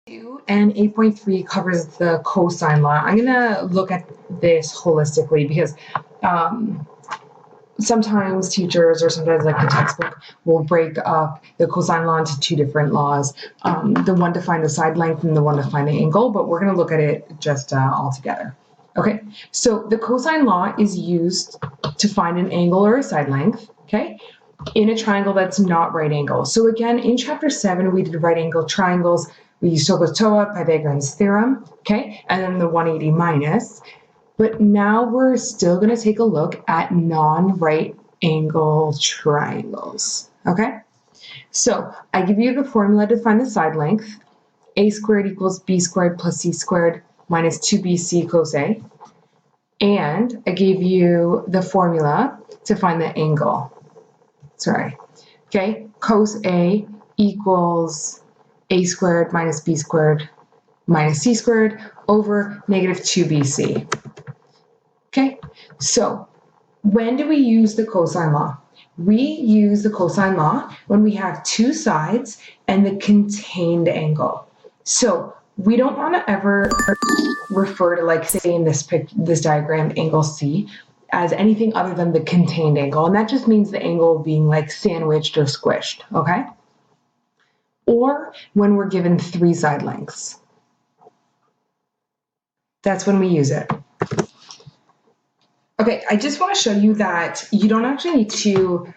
And 8.3 covers the cosine law. I'm going to look at this holistically because sometimes teachers or sometimes like the textbook will break up the cosine law into two different laws. The one to find the side length and the one to find the angle, but we're going to look at it just all together. Okay, so the cosine law is used to find an angle or a side length, okay, in a triangle that's not right angle. So again, in chapter 7, we did right angle triangles. We used SOHCAHTOA, Pythagorean's theorem, okay, and then the 180 minus. But now we're still going to take a look at non-right angle triangles, okay? So I give you the formula to find the side length. A squared equals b squared plus c squared minus 2bc cos A. And I gave you the formula to find the angle. Sorry, okay? Cos A equals a squared minus b squared minus c squared over negative 2bc. Okay, so when do we use the cosine law? We use the cosine law when we have two sides and the contained angle. So we don't want to ever refer to, like, say in this diagram, angle C as anything other than the contained angle. And that just means the angle being like sandwiched or squished, okay? Or when we're given three side lengths. That's when we use it. Okay, I just want to show you that you don't actually need to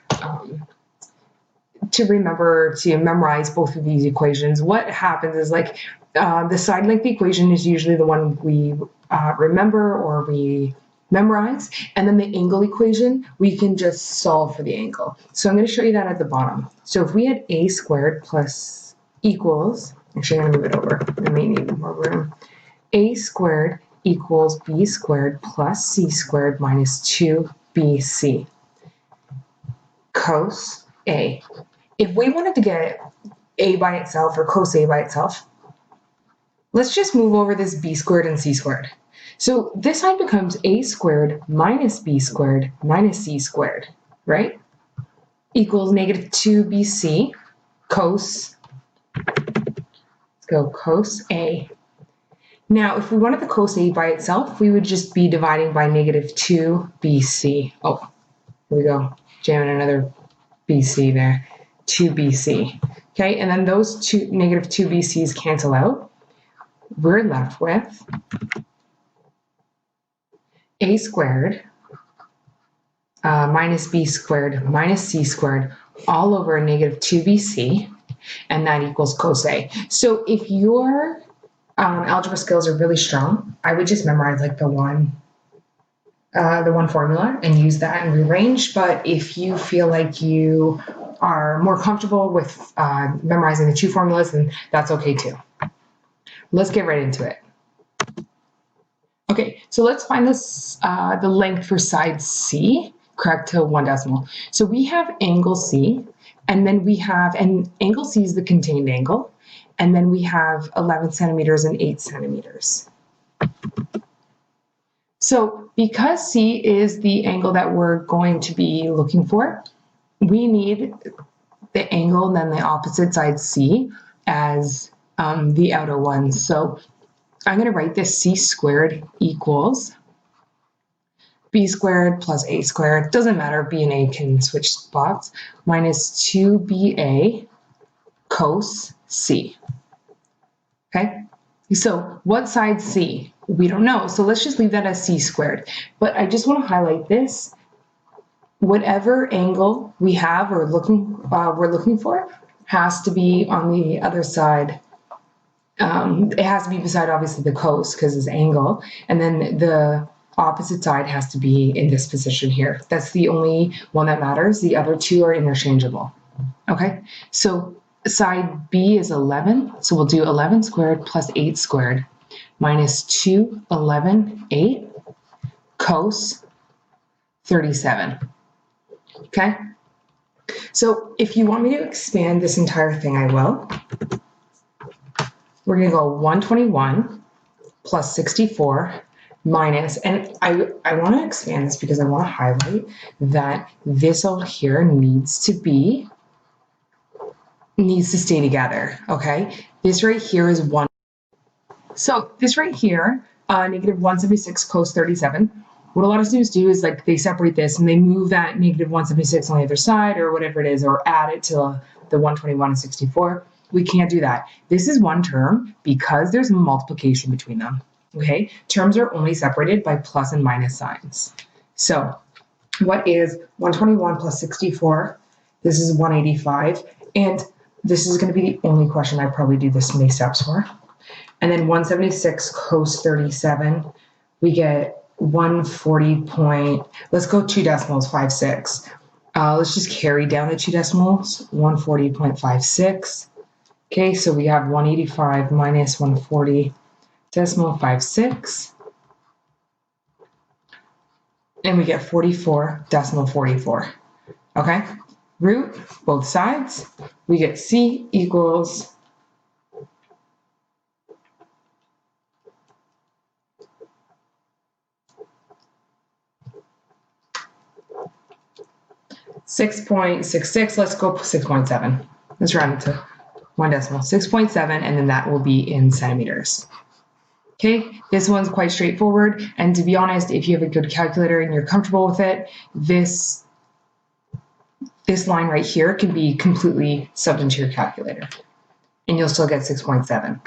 remember to memorize both of these equations. What happens is, like, the side length equation is usually the one we remember or we memorize, and then the angle equation, we can just solve for the angle. So I'm going to show you that at the bottom. So if we had a squared plus equals, actually I'm going to move it over, I may need more room, a squared equals b squared plus c squared minus 2bc cos A. If we wanted to get a by itself or cos A by itself, let's just move over this b squared and c squared. So this side becomes a squared minus b squared minus c squared, right? Equals negative 2bc cos, let's go cos A. Now, if we wanted the cos A by itself, we would just be dividing by negative 2bc. Oh, here we go, jamming another bc there, 2bc. Okay, and then those two negative 2bc's cancel out. We're left with a squared minus b squared minus c squared all over negative 2bc, and that equals cos A. So if your algebra skills are really strong, I would just memorize like the one formula and use that and rearrange. But if you feel like you are more comfortable with memorizing the two formulas, then that's okay too. Let's get right into it. Okay, so let's find this the length for side C, correct to one decimal. So we have angle C, and then we have, and angle C is the contained angle, and then we have 11 centimeters and 8 centimeters. So because C is the angle that we're going to be looking for, we need the angle and then the opposite side C as the outer one. So I'm going to write this C squared equals b squared plus a squared, doesn't matter, b and a can switch spots, minus 2ba cos C. Okay, so what side C? We don't know, so let's just leave that as C squared. But I just want to highlight this. Whatever angle we have or we're looking for has to be on the other side. It has to be beside, obviously, the cos because it's angle, and then the opposite side has to be in this position here. That's the only one that matters. The other two are interchangeable. Okay, so side B is 11, so we'll do 11 squared plus 8 squared minus 2, 11, 8 cos 37. Okay, so if you want me to expand this entire thing, I will. We're going to go 121 plus 64 minus, and I want to expand this because I want to highlight that this over here needs to stay together, okay? This right here is 1 So this right here, negative 176 cos 37, what a lot of students do is like they separate this and they move that negative 176 on the other side or whatever it is, or add it to the 121 and 64. We can't do that. This is one term because there's multiplication between them. Okay, terms are only separated by plus and minus signs. So what is 121 plus 64? This is 185, and this is going to be the only question I probably do this many steps for. And then 176 cos 37, we get 140 point, let's go 2 decimals, 56. Let's just carry down the 2 decimals, 140.56. Okay, so we have 185 minus 140 decimal 56. And we get 44 decimal 44. Okay, root both sides, we get C equals 6.66, let's go 6.7. Let's round it to 1 decimal, 6.7, and then that will be in centimeters. Okay, this one's quite straightforward, and to be honest, if you have a good calculator and you're comfortable with it, this line right here can be completely subbed into your calculator, and you'll still get 6.7.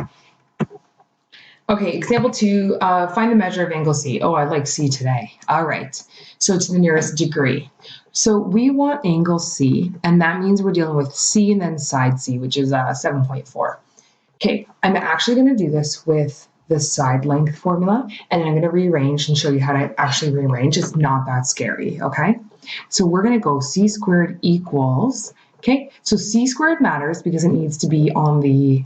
Okay, example 2, find the measure of angle C. Oh, I like C today. All right, so to the nearest degree. So we want angle C, and that means we're dealing with C and then side C, which is 7.4. Okay, I'm actually going to do this with the side length formula, and I'm going to rearrange and show you how to actually rearrange. It's not that scary, okay? So we're going to go C squared equals, okay? So C squared matters because it needs to be on the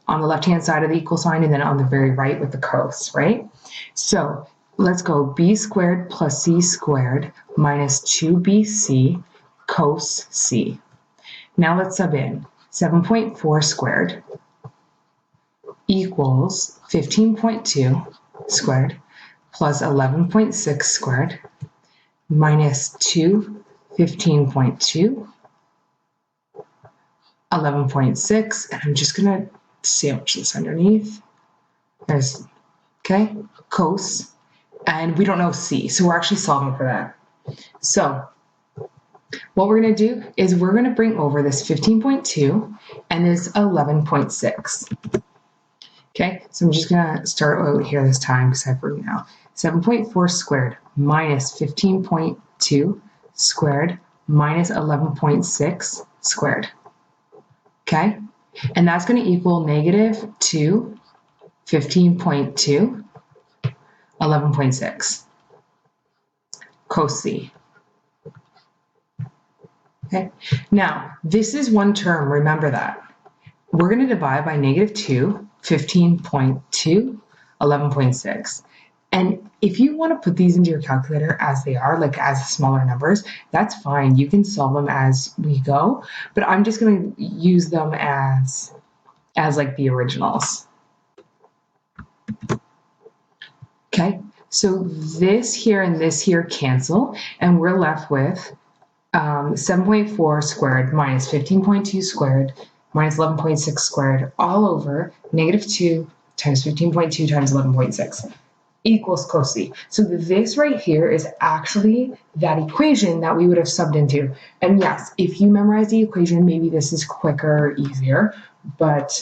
left-hand side of the equal sign and then on the very right with the cos, right? So let's go B squared plus C squared minus 2BC cos C. Now let's sub in 7.4 squared equals 15.2 squared plus 11.6 squared minus 2, 15.2, 11.6, and I'm just going to sandwich this underneath. There's, okay, cos, and we don't know C, so we're actually solving for that. So what we're going to do is we're going to bring over this 15.2 and this 11.6. Okay, so I'm just going to start out here this time because I've written out 7.4 squared minus 15.2 squared minus 11.6 squared. Okay, and that's going to equal negative 2, 15.2, 11.6 cos C. Okay, now this is one term, remember that. We're going to divide by negative 2, 15.2, 11.6. And if you want to put these into your calculator as they are, like as smaller numbers, that's fine. You can solve them as we go, but I'm just going to use them as like the originals. Okay, so this here and this here cancel, and we're left with 7.4 squared minus 15.2 squared minus 11.6 squared all over negative 2 times 15.2 times 11.6 equals cos C. So this right here is actually that equation that we would have subbed into. And yes, if you memorize the equation, maybe this is quicker, easier, but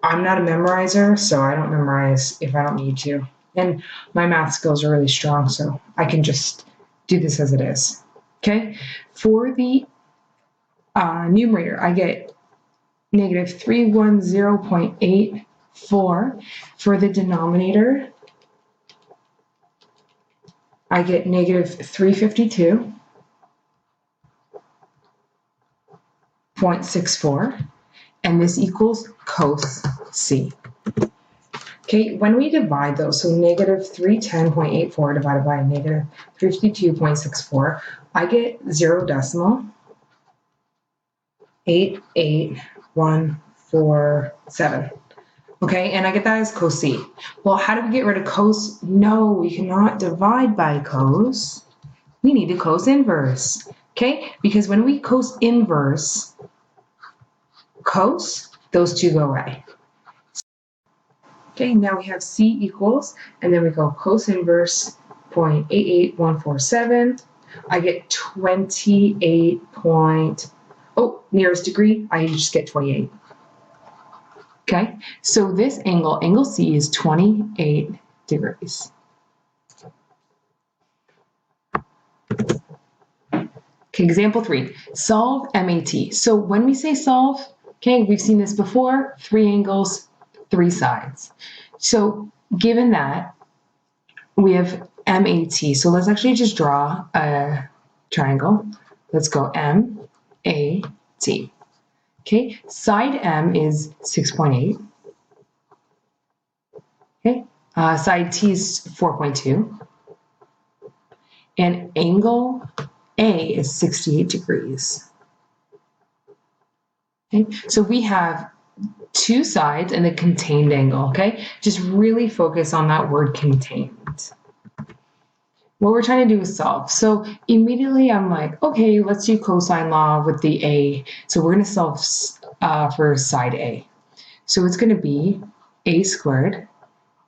I'm not a memorizer, so I don't memorize if I don't need to. And my math skills are really strong, so I can just do this as it is. Okay, for the numerator, I get negative 310.84. For the denominator, I get negative 352.64, and this equals cos C. Okay, when we divide those, so negative 310.84 divided by negative 352.64, I get 0 decimal 88147. Okay, and I get that as cos C. Well, how do we get rid of cos? No, we cannot divide by cos. We need a cos inverse. Okay, because when we cos inverse cos, those two go away. Okay, now we have C equals, and then we go cos inverse 0.88147. I get 28 nearest degree, I just get 28. Okay, so this angle C is 28 degrees. Okay, example 3, solve MAT. So when we say solve, okay, we've seen this before, 3 angles, 3 sides. So given that, we have MAT. So let's actually just draw a triangle. Let's go MAT. Okay, side M is 6.8. Okay, side T is 4.2. And angle A is 68 degrees. Okay, so we have 2 sides and a contained angle, okay? Just really focus on that word contained. What we're trying to do is solve. So immediately I'm like, okay, let's do cosine law with the A. So we're gonna solve for side A. So it's gonna be A squared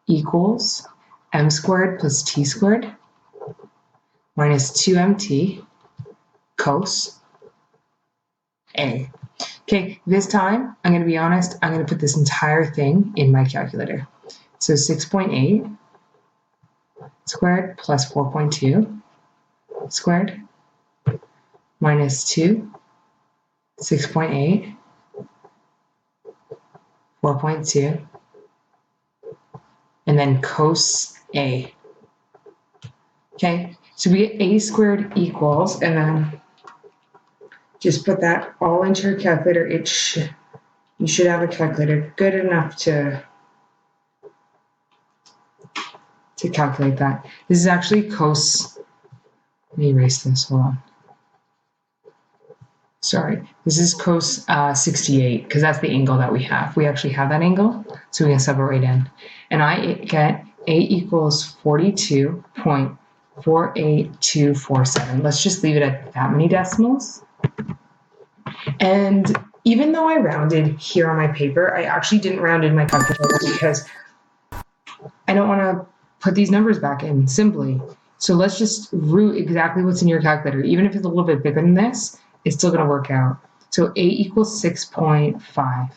equals M squared plus T squared minus 2MT cos A. Okay, this time, I'm gonna be honest, I'm gonna put this entire thing in my calculator. So 6.8 squared plus 4.2 squared minus 2, 6.8, 4.2, and then cos A. Okay, so we get A squared equals, and then just put that all into your calculator. You should have a calculator good enough to calculate that. This is actually cos, let me erase this, hold on. Sorry, this is cos 68, because that's the angle that we have. We actually have that angle, so we're gonna sub it right in. And I get A equals 42.48247. Let's just leave it at that many decimals. And even though I rounded here on my paper, I actually didn't round in my calculator because I don't wanna put these numbers back in simply. So let's just root exactly what's in your calculator. Even if it's a little bit bigger than this, it's still gonna work out. So A equals 6.5,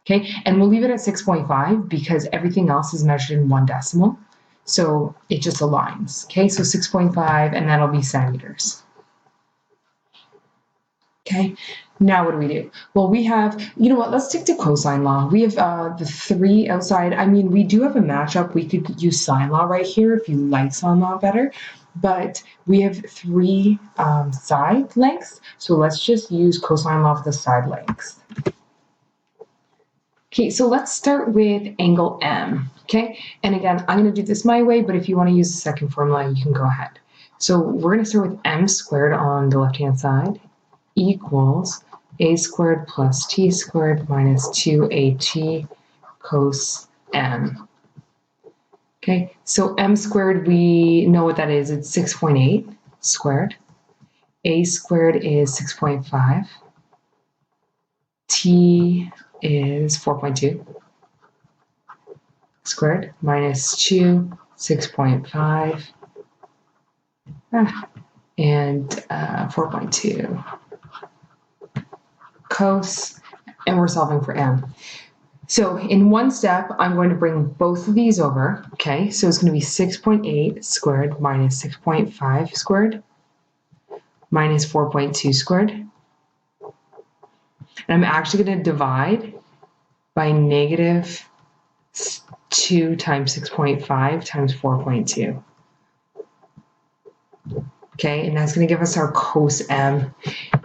okay? And we'll leave it at 6.5 because everything else is measured in 1 decimal. So it just aligns, okay? So 6.5, and that'll be centimeters. Okay, now what do? Well, we have, you know what, let's stick to cosine law. We have the 3 outside. I mean, we do have a matchup. We could use sine law right here if you like sine law better, but we have 3 side lengths. So let's just use cosine law for the side lengths. Okay, so let's start with angle M, okay? And again, I'm gonna do this my way, but if you wanna use the second formula, you can go ahead. So we're gonna start with M squared on the left-hand side equals A squared plus T squared minus 2AT cos M. Okay, so M squared, we know what that is. It's 6.8 squared. A squared is 6.5. T is 4.2 squared minus 2, 6.5, and 4.2 cos, and we're solving for M. So in one step, I'm going to bring both of these over, okay? So it's going to be 6.8 squared minus 6.5 squared minus 4.2 squared. And I'm actually going to divide by negative 2 times 6.5 times 4.2. Okay, and that's going to give us our cos M.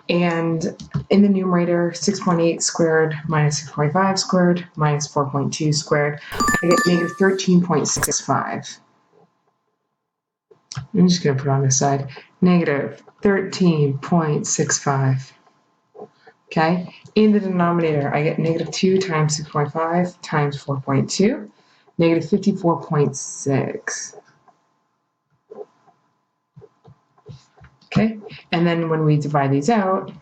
And in the numerator, 6.8 squared minus 6.5 squared minus 4.2 squared, I get negative 13.65. I'm just going to put it on this side. Negative 13.65. Okay, in the denominator, I get negative 2 times 6.5 times 4.2, negative 54.6. Okay, and then when we divide these out,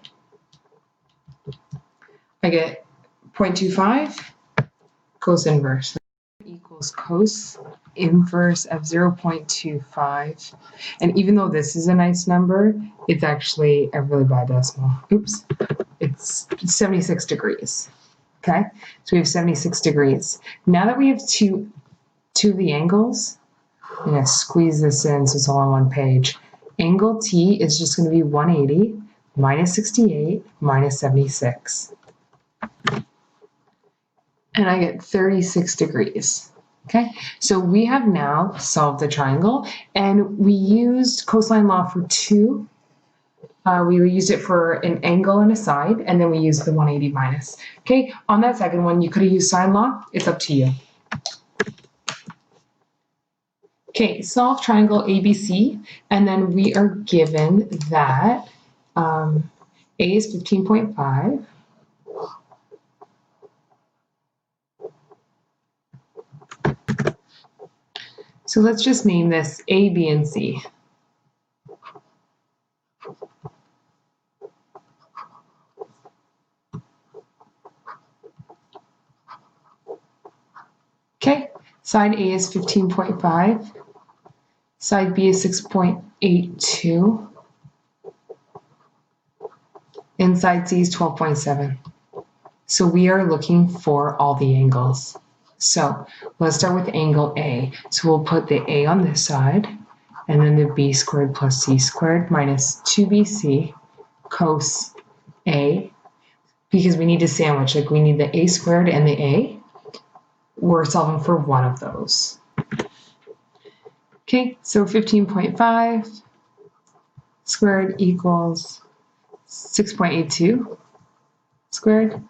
I get 0.25 cos inverse equals cos inverse of 0.25. And even though this is a nice number, it's actually a really bad decimal. Oops, it's 76 degrees. Okay, so we have 76 degrees. Now that we have two of the angles, I'm going to squeeze this in so it's all on one page. Angle T is just going to be 180 minus 68 minus 76. And I get 36 degrees. Okay, so we have now solved the triangle, and we used cosine law for two. We used it for an angle and a side, and then we used the 180 minus. Okay, on that second one, you could have used sine law. It's up to you. Okay, solve triangle ABC, and then we are given that A is 15.5. So let's just name this A, B, and C. Okay, side A is 15.5, side B is 6.82, and side C is 12.7. So we are looking for all the angles. So let's start with angle A. So we'll put the A on this side, and then the B squared plus C squared minus 2BC cos A, because we need to sandwich, like we need the A squared and the A. We're solving for one of those. Okay, so 15.5 squared equals 6.82 squared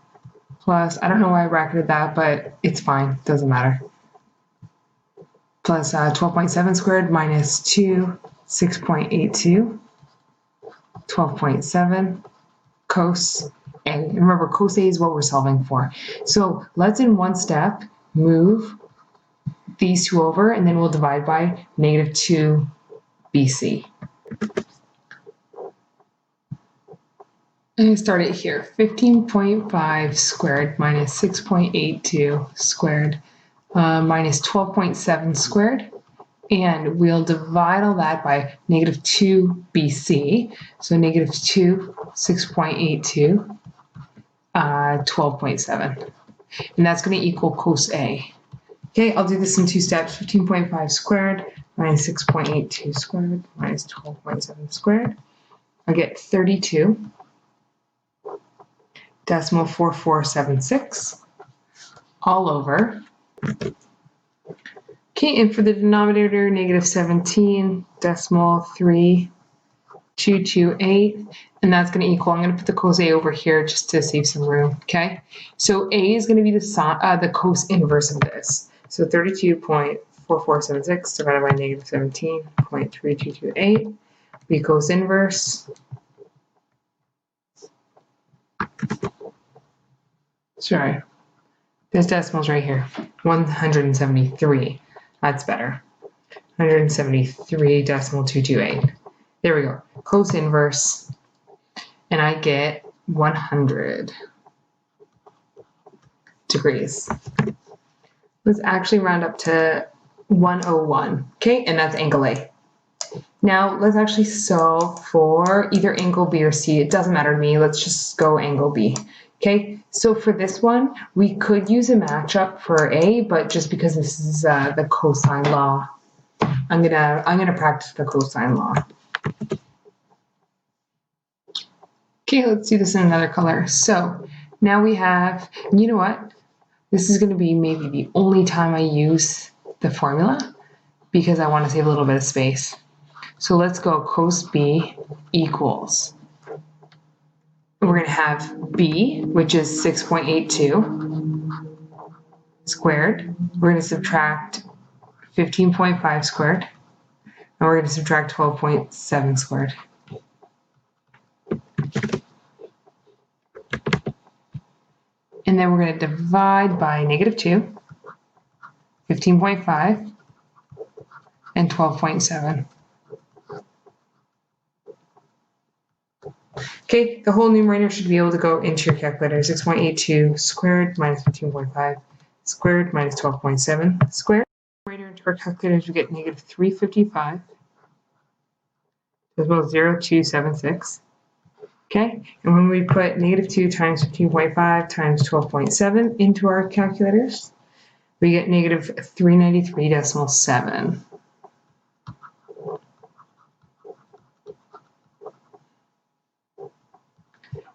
plus, I don't know why I bracketed that, but it's fine, doesn't matter. Plus 12.7 squared minus 2, 6.82, 12.7 cos A. And remember, cos A is what we're solving for. So let's in one step move these two over, and then we'll divide by negative 2 BC. I'm going to start it here. 15.5 squared minus 6.82 squared minus 12.7 squared. And we'll divide all that by negative 2 BC. So negative 2, 6.82, 12.7. And that's going to equal cos A. Okay, I'll do this in two steps. 15.5 squared minus 6.82 squared minus 12.7 squared. I get 32. Decimal 4476 all over. Okay, and for the denominator, negative 17 decimal 3228, and that's going to equal, I'm going to put the cos A over here just to save some room, okay? So A is going to be the cos inverse of this. So 32.4476 divided by negative 17.3228, be cos inverse. Sorry, there's decimals right here. 173. That's better. 173 decimal 228. There we go. Cos inverse. And I get 100 degrees. Let's actually round up to 101. Okay, and that's angle A. Now let's actually solve for either angle B or C. It doesn't matter to me. Let's just go angle B. Okay, so for this one, we could use a matchup for A, but just because this is the cosine law, I'm gonna practice the cosine law. Okay, let's do this in another color. So now we have, you know what? This is gonna be maybe the only time I use the formula because I want to save a little bit of space. So let's go cos B equals. We're going to have B, which is 6.82 squared. We're going to subtract 15.5 squared. And we're going to subtract 12.7 squared. And then we're going to divide by negative 2, 15.5, and 12.7. Okay, the whole numerator should be able to go into your calculator. 6.82 squared minus 15.5 squared minus 12.7 squared. here into our calculators, we get negative 355 as well as 0.276. Okay, and when we put negative 2 times 15.5 times 12.7 into our calculators, we get negative 393.7.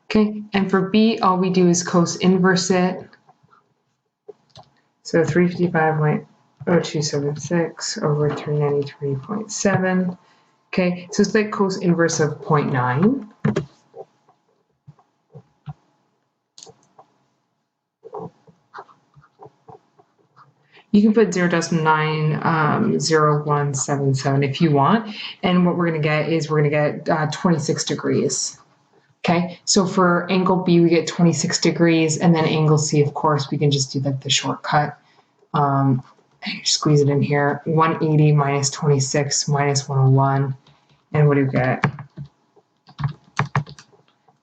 Okay, and for B, all we do is cos inverse it. So 355.0276 over 393.7. Okay, so it's like cos inverse of 0.9. You can put 0.90177 if you want. And what we're going to get is we're going to get 26 degrees. Okay, so for angle B, we get 26 degrees. And then angle C, of course, we can just do like the shortcut. Squeeze it in here. 180 minus 26 minus 101. And what do we get?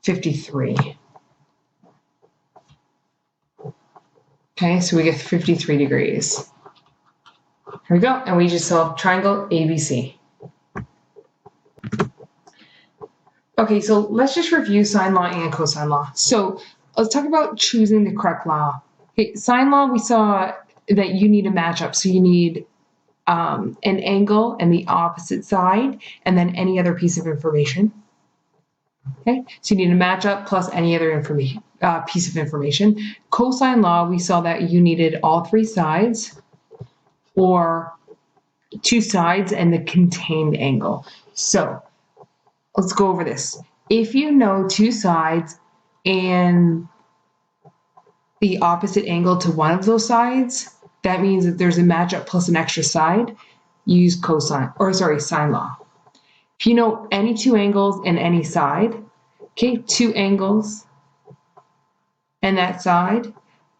53. Okay, so we get 53 degrees. Here we go, and we just solved triangle ABC. Okay, so let's just review sine law and cosine law. So let's talk about choosing the correct law. Okay, sine law, we saw that you need a matchup. So you need an angle and the opposite side, and then any other piece of information. Okay, so you need a matchup plus any other information, piece of information. Cosine law, we saw that you needed all three sides or two sides and the contained angle. So let's go over this. If you know two sides and the opposite angle to one of those sides, that means that there's a matchup plus an extra side. Use sine law. If you know any two angles and any side, okay, two angles and that side,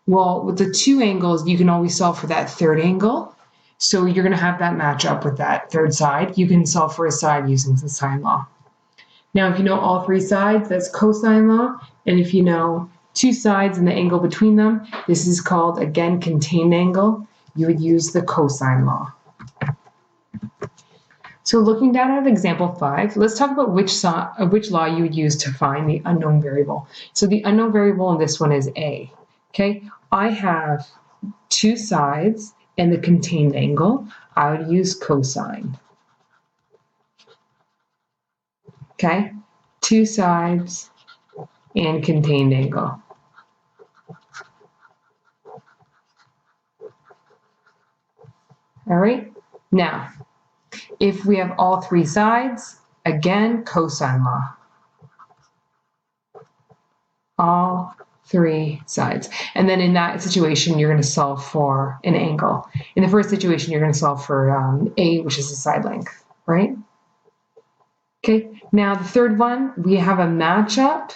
well, with the two angles, you can always solve for that third angle. So you're going to have that match up with that third side. You can solve for a side using the sine law. Now, if you know all three sides, that's cosine law. And if you know two sides and the angle between them, this is called, again, contained angle. You would use the cosine law. So looking down at example 5, let's talk about which law you would use to find the unknown variable. So the unknown variable in this one is A. Okay, I have two sides and the contained angle. I would use cosine. Okay, two sides and contained angle. All right, now, if we have all three sides, again, cosine law. All three sides. And then in that situation, you're going to solve for an angle. In the first situation, you're going to solve for A, which is the side length, right? Okay, now the third one, we have a matchup.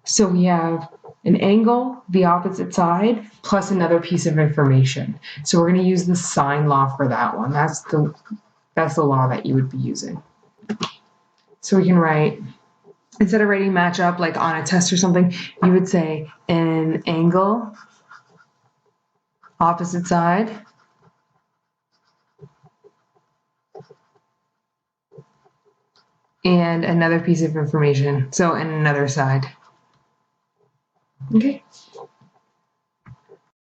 So we have an angle, the opposite side, plus another piece of information. So we're going to use the sine law for that one. That's the law that you would be using. So we can write, instead of writing matchup like on a test or something, you would say an angle, opposite side, and another piece of information. So and another side. Okay,